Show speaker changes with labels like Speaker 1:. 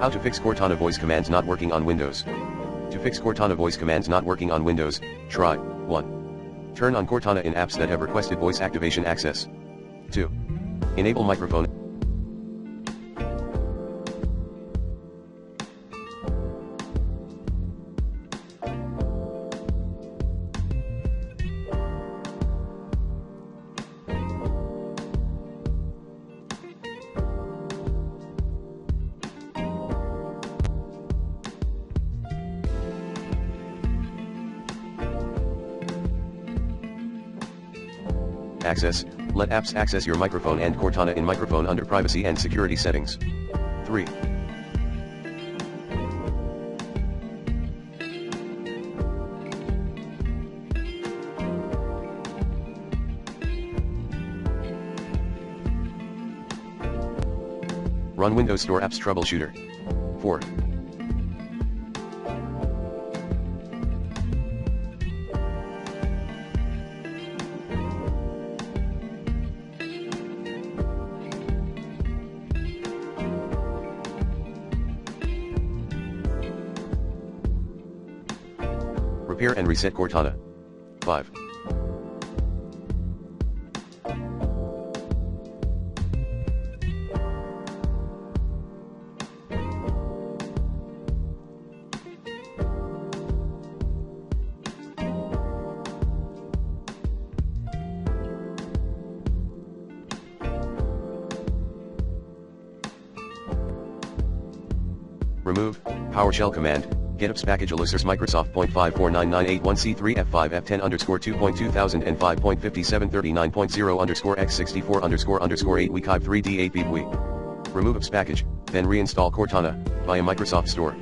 Speaker 1: How to fix Cortana voice commands not working on Windows. To fix Cortana voice commands not working on Windows, try 1. Turn on Cortana in apps that have requested voice activation access. 2. Enable microphone. Access, let apps access your microphone and Cortana in microphone under privacy and security settings. 3. Run Windows Store Apps Troubleshooter. 4. Repair and reset Cortana. 5. Remove PowerShell command. GitOps package Elusers Microsoft .5499881C3 F5 F10 underscore 2.2005.5739.0 underscore x64 underscore 8 week 3D 8 beep week. Remove ops package, then reinstall Cortana via Microsoft Store.